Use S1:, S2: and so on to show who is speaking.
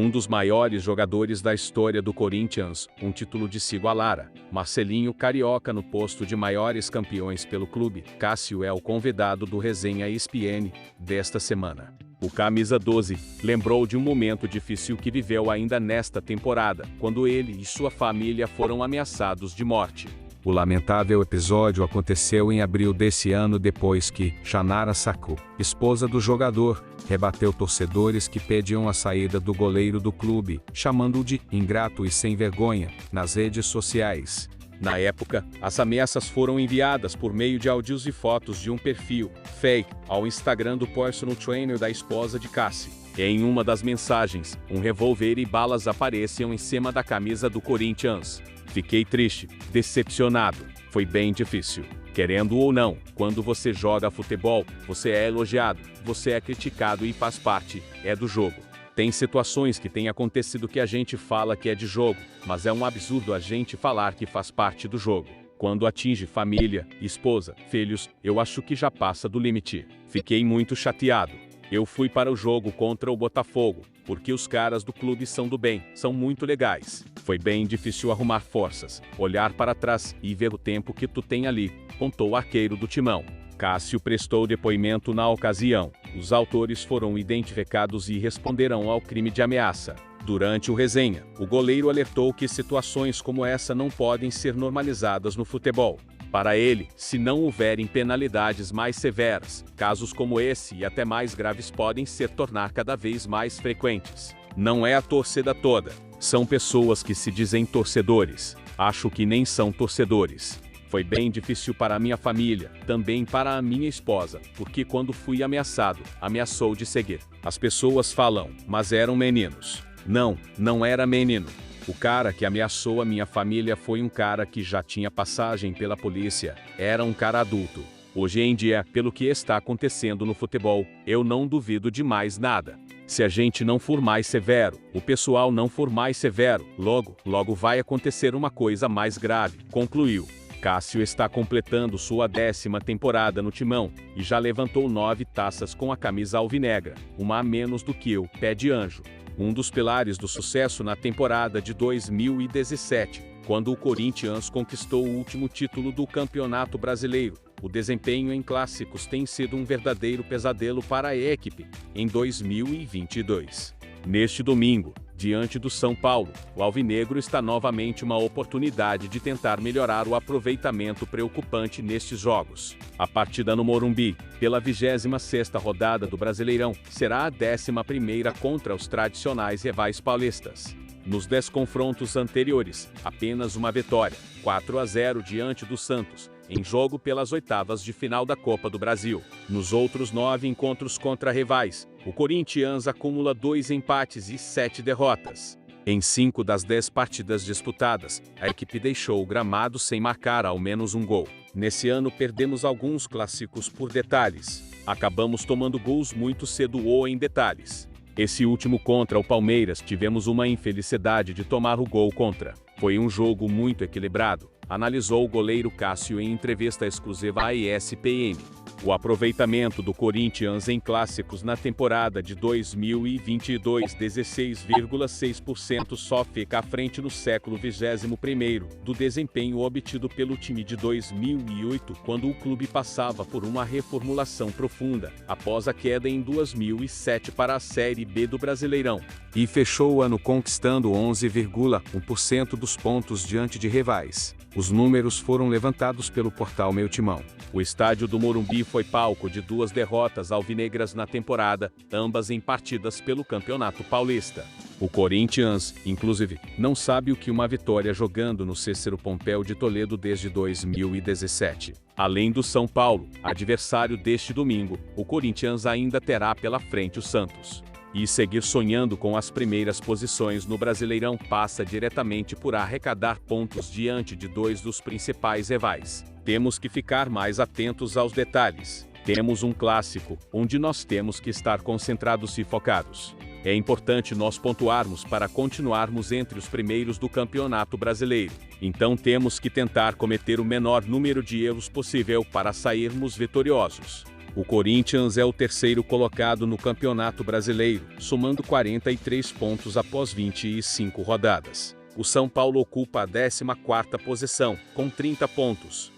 S1: Um dos maiores jogadores da história do Corinthians, um título de se igualara. Marcelinho Carioca no posto de maiores campeões pelo clube. Cássio é o convidado do Resenha ESPN desta semana. O camisa 12 lembrou de um momento difícil que viveu ainda nesta temporada, quando ele e sua família foram ameaçados de morte. O lamentável episódio aconteceu em abril desse ano depois que Shanara Saku, esposa do jogador, rebateu torcedores que pediam a saída do goleiro do clube, chamando-o de ingrato e sem vergonha, nas redes sociais. Na época, as ameaças foram enviadas por meio de áudios e fotos de um perfil fake ao Instagram do personal trainer da esposa de Cássio. Em uma das mensagens, um revólver e balas apareciam em cima da camisa do Corinthians. Fiquei triste, decepcionado, foi bem difícil. Querendo ou não, quando você joga futebol, você é elogiado, você é criticado e faz parte, do jogo. Tem situações que têm acontecido que a gente fala que é de jogo, mas é um absurdo a gente falar que faz parte do jogo. Quando atinge família, esposa, filhos, eu acho que já passa do limite. Fiquei muito chateado. Eu fui para o jogo contra o Botafogo, porque os caras do clube são do bem, são muito legais. Foi bem difícil arrumar forças, olhar para trás e ver o tempo que tu tem ali, contou o arqueiro do Timão. Cássio prestou depoimento na ocasião. Os autores foram identificados e responderão ao crime de ameaça. Durante o resenha, o goleiro alertou que situações como essa não podem ser normalizadas no futebol. Para ele, se não houverem penalidades mais severas, casos como esse e até mais graves podem se tornar cada vez mais frequentes. Não é a torcida toda. São pessoas que se dizem torcedores. Acho que nem são torcedores. Foi bem difícil para a minha família, também para a minha esposa, porque quando fui ameaçado, ameaçou de seguir. As pessoas falam, mas eram meninos. Não era menino. O cara que ameaçou a minha família foi um cara que já tinha passagem pela polícia, era um cara adulto. Hoje em dia, pelo que está acontecendo no futebol, eu não duvido de mais nada. Se a gente não for mais severo, o pessoal não for mais severo, logo vai acontecer uma coisa mais grave, concluiu. Cássio está completando sua 10ª temporada no Timão e já levantou 9 taças com a camisa alvinegra, uma a menos do que o Pé de Anjo. Um dos pilares do sucesso na temporada de 2017, quando o Corinthians conquistou o último título do Campeonato Brasileiro. O desempenho em clássicos tem sido um verdadeiro pesadelo para a equipe em 2022. Neste domingo, diante do São Paulo, o alvinegro está novamente uma oportunidade de tentar melhorar o aproveitamento preocupante nestes jogos. A partida no Morumbi, pela 26ª rodada do Brasileirão, será a 11ª contra os tradicionais rivais paulistas. Nos 10 confrontos anteriores, apenas uma vitória, 4-0 diante do Santos, em jogo pelas oitavas de final da Copa do Brasil. Nos outros 9 encontros contra rivais, o Corinthians acumula 2 empates e 7 derrotas. Em 5 das 10 partidas disputadas, a equipe deixou o gramado sem marcar ao menos um gol. Nesse ano perdemos alguns clássicos por detalhes. Acabamos tomando gols muito cedo ou em detalhes. Esse último contra o Palmeiras tivemos uma infelicidade de tomar o gol contra. Foi um jogo muito equilibrado, analisou o goleiro Cássio em entrevista exclusiva à ESPN. O aproveitamento do Corinthians em clássicos na temporada de 2022, 16,6%, só fica à frente no século 21º do desempenho obtido pelo time de 2008, quando o clube passava por uma reformulação profunda, após a queda em 2007 para a Série B do Brasileirão. E fechou o ano conquistando 11,1% dos pontos diante de rivais. Os números foram levantados pelo portal Meu Timão. O estádio do Morumbi foi palco de 2 derrotas alvinegras na temporada, ambas em partidas pelo Campeonato Paulista. O Corinthians, inclusive, não sabe o que uma vitória jogando no Cícero Pompeu de Toledo desde 2017. Além do São Paulo, adversário deste domingo, o Corinthians ainda terá pela frente o Santos. E seguir sonhando com as primeiras posições no Brasileirão passa diretamente por arrecadar pontos diante de 2 dos principais rivais. Temos que ficar mais atentos aos detalhes. Temos um clássico, onde nós temos que estar concentrados e focados. É importante nós pontuarmos para continuarmos entre os primeiros do Campeonato Brasileiro. Então temos que tentar cometer o menor número de erros possível para sairmos vitoriosos. O Corinthians é o terceiro colocado no Campeonato Brasileiro, somando 43 pontos após 25 rodadas. O São Paulo ocupa a 14ª posição, com 30 pontos.